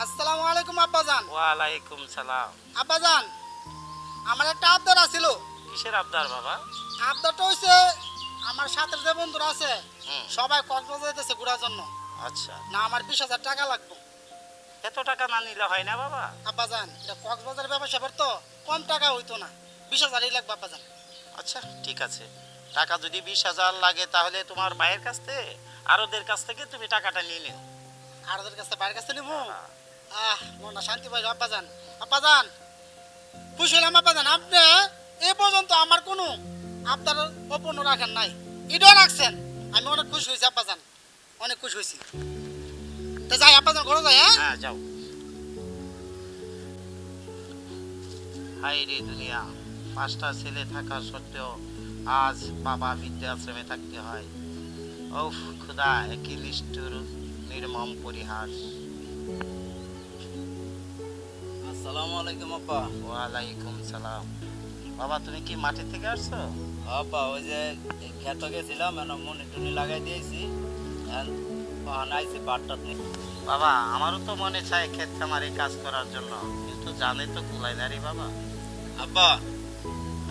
আসসালামু আলাইকুম আব্বাজান। ওয়ালাইকুম সালাম। আব্বাজান, আমার একটা আবদার আছিল। কিসের আবদার বাবা? আবদারটা হইছে আমার সাথে যে বন্ধুরা আছে সবাই কক্সবাজার যেতেছে ঘোরার জন্য। আচ্ছা, না আমার 20,000 টাকা লাগবে। এত টাকা না নিলে হয় না বাবা? আব্বাজান, এটা কক্সবাজার ব্যবসা তো কম টাকা হইতো না, 20,000ই লাগবে আব্বাজান। আচ্ছা ঠিক আছে, টাকা যদি 20,000 লাগে তাহলে তোমার ভাইয়ের কাছ থেকে আর ওদের কাছ থেকে তুমি টাকাটা নিয়ে নিও। আর ওদের কাছে বাইরের কাছে নিবো? মনটা শান্তি পাইল আব্বাজান। আব্বাজান, খুশি হলাম আব্বাজান। আপনি এ পর্যন্ত আমার কোনো আবদার অপূর্ণ রাখেন নাই, এটাও রাখছেন। আমি অনেক খুশি হয়েছি আব্বাজান, অনেক খুশি হয়েছি। তো যাই আব্বাজান, ঘরে যাই। হ্যাঁ যাও। হাই রে দুনিয়া, 5টা ছেলে থাকা সত্ত্বেও আজ বাবা বৃদ্ধাশ্রমে থাকতে হয়। ওফ খুদা, একই নিষ্ঠুর নির্মম পরিহাস। আসসালামু আলাইকুম আব্বা। ওয়ালাইকুম সালাম। বাবা তুমি কি মাঠে থেকে আসছো? আব্বা ওই যে ক্ষেত গেছিলাম, মনে টুনি লাগাই দিয়েছি, বানাইছি বাটটা নিয়ে। বাবা আমারও তো মনে চায় ক্ষেত খামারে কাজ করার জন্য, কিন্তু জানে তো কুলাই না রে বাবা। আব্বা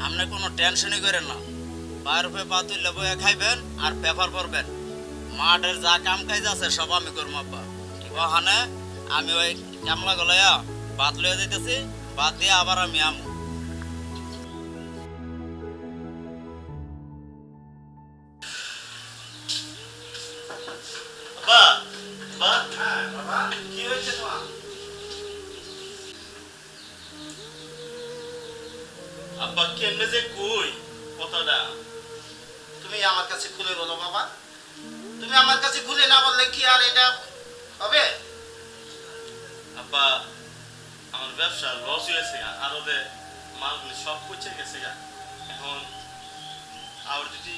আপনি কোনো টেনশনই করেন না, পায়ের উপরে পা তুললে বয়ে খাইবেন আর পেপার পড়বেন। মাঠের যা কাম কাজ আছে সব আমি করবো আব্বা। ওখানে আমি ওই কামলা গলাইয়া বাদ লইয়া যাইতেছি, বাদ দিয়ে আবার আমি আমু। কি হয়েছে তোমার? আব্বা কেমনে যে কই কথাটা তুমি আমার কাছে খুলে বলো বাবা। তুমি আমার কাছে খুলে না বললে কি আর এটা হবে? আব্বা আমার ব্যবসা লস হয়েছে, আর ওদের মালগুলি সব পচে গেছে। এখন আর যদি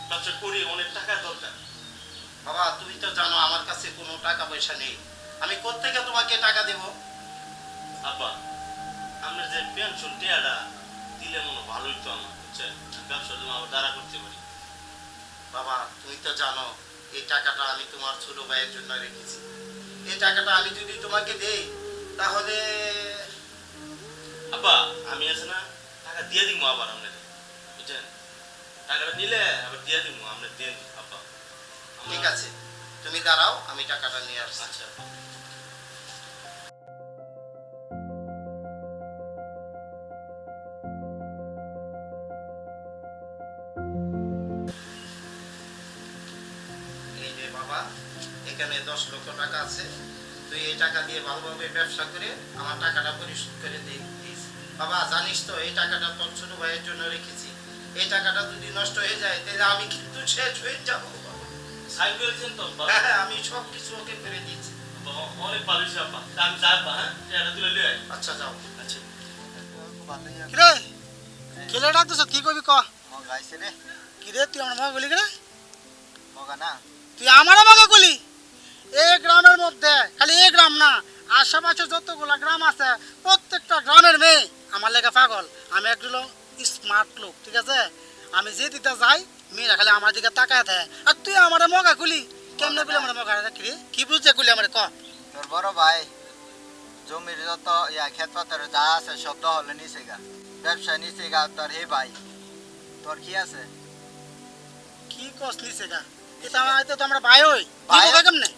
ব্যবসা করি অনেক টাকা দরকার। বাবা তুমি তো জানো আমার কাছে কোনো টাকা পয়সা নেই, আমি কোত্থেকে তোমাকে টাকা দেব? আব্বা আপনার যে পেনশন টেয়াটা দিলে মনে ভালোই তো আমার, বুঝছেন? ব্যবসা জন্য আবার দাঁড়া করতে পারি। বাবা তুমি তো জানো এই টাকাটা আমি তোমার ছোট ভাইয়ের জন্য রেখেছি। এই টাকাটা আমি যদি তোমাকে দেই তাহলে আব্বা আমি আছে না টাকা দিয়ে দিব আবার আপনার, বুঝছেন? টাকাটা নিলে আবার দিয়ে দিব, আপনার দেন আব্বা। ঠিক আছে, তুমি দাঁড়াও, আমি টাকাটা নিয়ে আসছি। আচ্ছা আব্বা। এই যে বাবা, এখানে 10 লক্ষ টাকা আছে, তুই এই টাকা দিয়ে ভালোভাবে ব্যবসা করে আমার টাকাটা পরিশোধ করে দিস। বাবা জানিস তো এই টাকাটা তোর ছোট ভাইয়ের জন্য রেখেছি, এই টাকাটা যদি নষ্ট হয়ে যায় তাহলে আমি কিন্তু শেষ হয়ে যাবো বাবা। সাইন করে দিয়েছেন তো আব্বা? হ্যাঁ আমি সব কিছু ওকে করে দিয়েছি। আব্বা, অনেক ভালো হয়েছে আব্বা। তা আমি যাই আব্বা, হ্যাঁ টেয়াটা তুলে লিয়ে আয়। আচ্ছা যাও। আচ্ছা কিরে কিরে ডাকতেছ, কি করবি ক? মগা আইছে রে। কিরে তুই আমার মগা গলি কিরে? মগা না তুই আমারও মগা গলি? এই গ্রামের মধ্যে, খালি এই গ্রাম না, আশেপাশে যতগুলা গ্রাম আছে প্রত্যেকটা গ্রামের মেয়ে আমার লেগে পাগল। আমি একজন স্মার্ট লোক, ঠিক আছে? আমি যে দিতে যাই মেয়েরা খালি আমার দিকে তাকায় থাকে, আর তুই আমার মগা গুলি কেমনে গুলি? আমার মগা কিরে কি বুঝছে গুলি আমার ক? তোর বড় ভাই জমির যত ক্ষেত পাতের যা আছে সব দহলে নিচে গা, ব্যবসা নিচে গা। তোর হে ভাই তোর কি আছে? কি কস নিছে গা? এটা আমার তো আমরা ভাই হই, ভাই? ভাই কেমনে?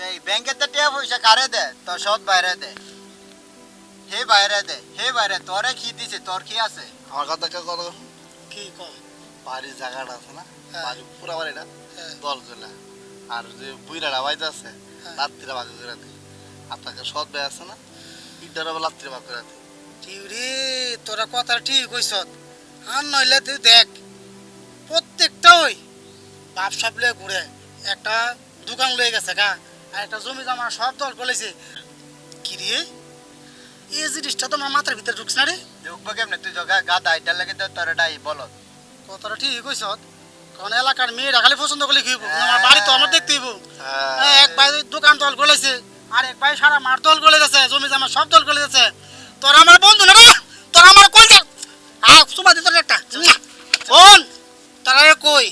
এই ব্যাংকের তো টিয়া পয়সা কারে দে? তোর সৎ বাইরে দে, হে বাইরে দে, হে বাইরে। তোরে কি দিছে? তোর কি আছে? আমার কথা কেউ করো, কি ক? বাড়ির জায়গাটা আছে না, হ্যাঁ। বাড়ি পুরা বাড়িটা হ্যাঁ। দল করে, আর যে বুইরাটা বাইতে আছে হ্যাঁ। রাত্রিরে ভাগ করে দিই। আপনাকে সৎ ভাই আছে না, ইটার আবার রাত্রিরে ভাগ করে দিই। টিউরি তোরা কথা ঠিক কইছ। আর নইলে তুই দেখ প্রত্যেকটা ওই বাপ সাপ লয়ে ঘুরে, একটা দোকান লয়ে গেছে গা, আর একটা জমি জমা সব দল করেছে। কি রে এই জিনিসটা তো আমার মাথার ভিতরে ঢুকছে না রে। দেখবো কেমনে? তুই জগা গাদা এটা লাগে তো তোর এটাই বলো। কথাটা ঠিক কইছ, কারণ এলাকার মেয়েরা খালি পছন্দ করলে কি হইব? আমার বাড়ি তো আমার দেখতে হইব। এক ভাই দোকান দল করেছে, আর এক ভাই সারা মাঠ দল করে গেছে, জমি জমা সব দল করে গেছে। তোরা আমার বন্ধু না রে, তোরা আমার কই যা সুবা দিত একটা ফোন। তোরা কই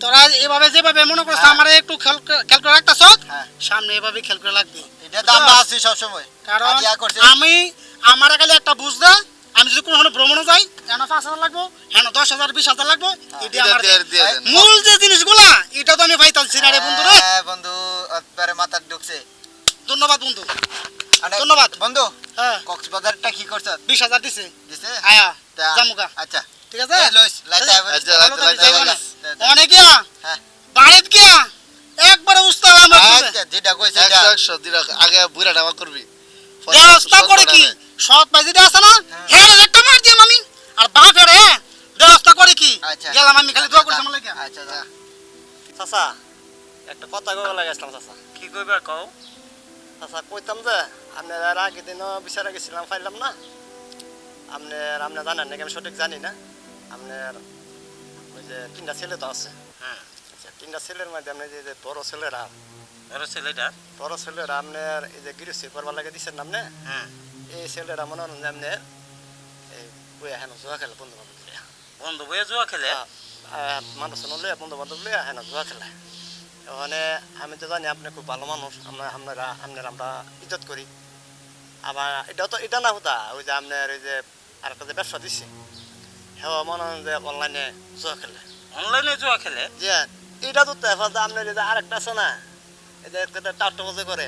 তোরা এভাবে যেভাবে মনে করছ আমার একটু খেয়াল করে রাখতাছ, হ্যাঁ। সামনে এভাবে খেয়াল করে লাগবি। এটা এটা তো আমরা আছি সব সময় কারণ আগে ইয়া করছে। আমি আমার খালি একটা বুঝতে আমি যদি কোনো ভ্রমণে যাই কেন 5,000 লাগবো হ্যাঁ 10,000 20,000 লাগবো এটা আমার দিয়ে দেন। মূল যে জিনিসগুলা এটা তো আমি পাইতাছি না রে বন্ধু রে। হ্যাঁ, বন্ধু একবারে মাথা ঢুকছে। ধন্যবাদ বন্ধু। অনেক- ধন্যবাদ। বন্ধু হ্যাঁ কক্সবাজারটা কি করছ 20,000 দিছে দিছে আয়া তা- জামুকা আচ্ছা ঠিক আছে এই লইস লাইতে আইবো। আচ্ছা, ভালো থাকবি, লাইতে যাইবো আইবো না। না। অনেক গিয়া হ্যাঁ বাড়িত গিয়া একবারে উস্তাদ আমার আচ্ছা যেটা কইছে এটা 100 দিন আগে বুড়া ডাবা করবি ব্যবস্থা করে কি সৎ ভাই যেটা আছে না হ্যাঁ একটা মার দিলাম আমি আর বাপ হেরে ব্যবস্থা করে কি আচ্ছা। গেলাম আমি খালি দোয়া করছি আমার লাগে আচ্ছা যা। চাচা একটা কথা কবে লাগাইছিলাম চাচা কি কইবা কও চাচা কইতাম যে আপনার আগের দিনও বিচারে গেছিলাম পাইলাম না আপনার জানেন নাকি আমি সঠিক জানি না আপনার ওই যে 3টা ছেলে তো আছে হ্যাঁ আচ্ছা 3টা ছেলের মধ্যে আপনি যে বড় ছেলেরা বড় ছেলেটা আপনার এই যে গৃহস্থী করবার লাগে দিচ্ছেন না আপনি হ্যাঁ এই ছেলেরা মনে হন যে আপনার এই বইয়া হেন জুয়া খেলে বন্ধু বান্ধব বন্ধু বইয়া জুয়া খেলে মানুষ লইয়া বন্ধু বান্ধব লইয়া হেন জুয়া খেলে ওখানে আমি তো জানি আপনি খুব ভালো মানুষ আমরা ইজ্জত করি আবার এটা না হতা ওই যে আপনার ওই যে আরেকটা যে ব্যবসা দিচ্ছি হ্যাঁ মনে হয় যে অনলাইনে জুয়া খেলে অনলাইনে জুয়া খেলে যে এটা তো হেফাজত আপনার এই যে আরেকটা আছে না এই যে একটা টাট্টা বজে করে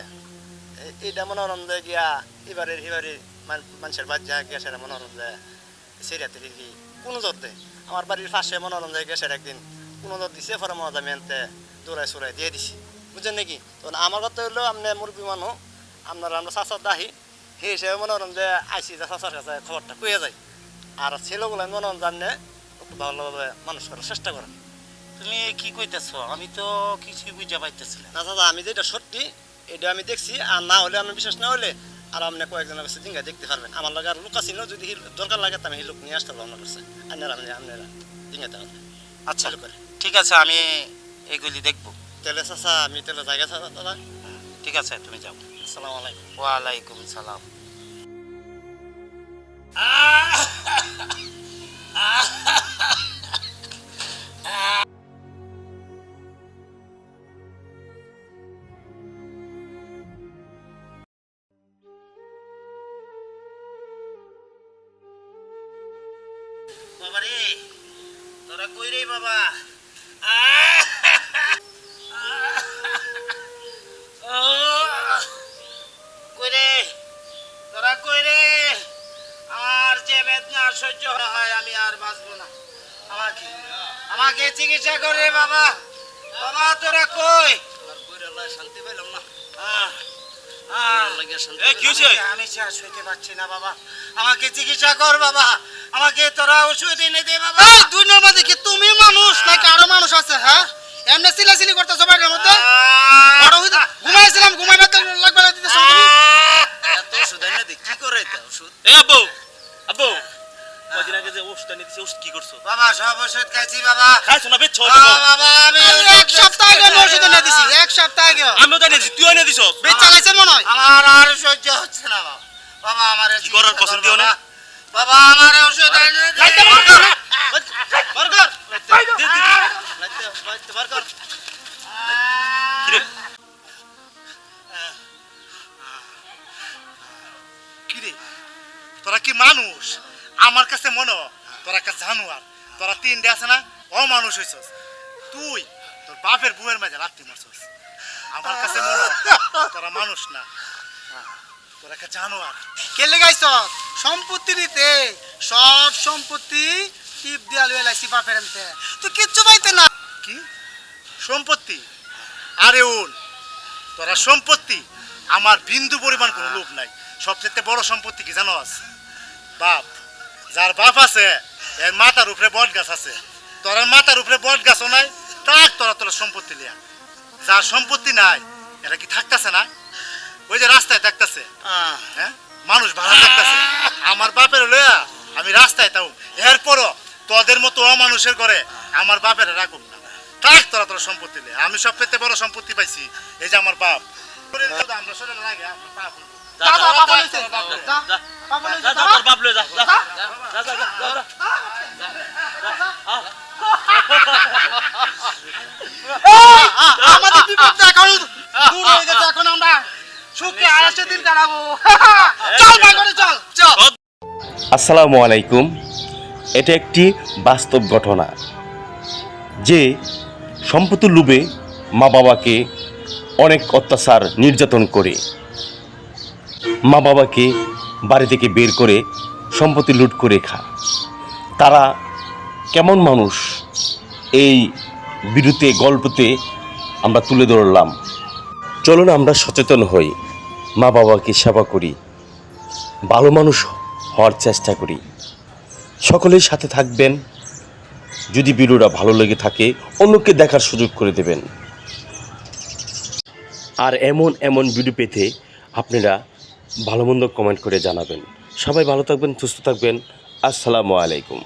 এইটা মনে হলাম যে গিয়া এবারের মানুষের বাদ যা গিয়া সেটা মনে হলাম যে সিরিয়াতে কি কোনো জোর দেয় আমার বাড়ির পাশে মনে হলাম যে গ্যাসের একদিন কোনো জোর দিছে পরে মনে আমি এনতে দৌড়াই চড়াই দিয়ে দিছি বুঝছেন নাকি তো আমার কথা হইলো আপনি মুরব্বী মানুষ আমরা চাচার দাহি সেই হিসেবে মনে হলাম যে আইসি যে চাচার কাছে খবরটা কয়ে যায় আর ছেলেগুলো মনে হলাম জানে একটু ভালোভাবে মানুষ করার চেষ্টা করেন তুমি কি কইতেছো আমি তো কিছুই বুঝা পাইতেছি না না দাদা আমি যেটা সত্যি এটা আমি দেখছি আর না হলে আমি বিশ্বাস না হলে আর আপনি কয়েকজনের কাছে দিনটা দেখতে পারবেন আমার লাগে আর লোক আসিল যদি দরকার লাগে তো আমি লোক নিয়ে আসতে পারবো আপনার কাছে আপনারা দিনটা পারবেন আচ্ছা চালু করে ঠিক আছে আমি এগুলি দেখবো তেলে চাষা আমি তেলে জায়গা চাষা দাদা ঠিক আছে তুমি যাও আসসালামু আলাইকুম ওয়ালাইকুম সালাম বাবা রে তোরা কই রে বাবা কই রে তোরা কই রে আর যে বেদনা সহ্য হয় আমি আর বাঁচবো না আমাকে চিকিৎসা করে বাবা বাবা তোরা কই শান্তি পাইলাম না কি হয়েছে আমি শেষ হইতে পারছি না বাবা আমাকে চিকিৎসা কর বাবা আমাকে তোরা ওষুধ এনে দে বাবা দুনিয়ার মধ্যে কি তুমি মানুষ নাকি আরো মানুষ আছে হ্যাঁ এমনি সিলাসিলি করতেছো বাড়ির মধ্যে বড় হইতে ঘুমাইছিলাম ঘুমাইবার তো লাগবে না দিতেছো তুমি এত ওষুধ এনে দে কি করে এটা ওষুধ এ আব্বু আব্বু কদিন আগে যে ওষুধটা নিতেছি ওষুধ কি করছো বাবা সব ওষুধ খাইছি বাবা খাইছো না বেচছো বাবা আমি এক সপ্তাহ আগে ওষুধ এনে দিছি এক সপ্তাহ আগে আমিও তো এনেছি তুইও এনে দিছস বেচ চালাইছে মনে হয় আমার আর সহ্য হচ্ছে না বাবা বাবা আমার কি করার পছন্দ দিও না বাবা আমার ওষুধ এনে দে। কিরে কিরে তোরা কি মানুষ আমার কাছে মনে হয় তোরা একটা জানোয়ার তোরা তিনটে আছে না অমানুষ হইছস তুই তোর বাপের বুয়ের মাঝে লাত্তি মারছস আমার কাছে মনে হয় তোরা মানুষ না তোরা একটা জানোয়ার কে লেগাইছ সম্পত্তি দিতে সব সম্পত্তি টিপ দিয়া লইয়া লাইছি বাপের আনতে তুই কিচ্ছু পাইতে না কি সম্পত্তি আরে ওন তোরা সম্পত্তি আমার বিন্দু পরিমাণ কোনো লোভ নাই সবচেয়ে বড় সম্পত্তি কি জানো আছে বাপ যার বাপ আছে এর মাথার উপরে বট গাছ আছে তোর মাথার উপরে বট গাছও নাই তাক তোরা সম্পত্তি লিয়া যার সম্পত্তি নাই এটা কি থাকতেছে না ওই যে রাস্তায় থাকতেছে হ্যাঁ মানুষ ভাড়া থাকতেছে আমার বাপের লইয়া আমি রাস্তায় তাও এরপরও তোদের মতো অমানুষের ঘরে আমার বাপের রাখুক না থাক তোরা সম্পত্তি লিয়া আমি সবচেয়ে বড় সম্পত্তি পাইছি এই যে আমার বাপ আমরা শরীরে লাগে আমরা পা ফুলবো তোর বাপ লয়ে যা আমাদের বিপদ এখন দূর হয়ে গেছে এখন আমরা সুখে আয়েসে দিন কাটাবো চল ভাই করে চল চল আসসালামু আলাইকুম। এটা একটি বাস্তব ঘটনা যে সম্পত্তির লোভে মা বাবাকে অনেক অত্যাচার নির্যাতন করে মা বাবাকে বাড়ি থেকে বের করে সম্পত্তি লুট করে খায়। তারা কেমন মানুষ এই বিরুতে গল্পতে আমরা তুলে ধরলাম। চলুন আমরা সচেতন হই, মা বাবাকে সেবা করি, ভালো মানুষ হওয়ার চেষ্টা করি। সকলের সাথে থাকবেন। যদি ভিডিওটা ভালো লেগে থাকে অন্যকে দেখার সুযোগ করে দেবেন। আর এমন ভিডিও পেতে আপনারা ভালো মন্দ কমেন্ট করে জানাবেন। সবাই ভালো থাকবেন, সুস্থ থাকবেন। আসসালামু আলাইকুম।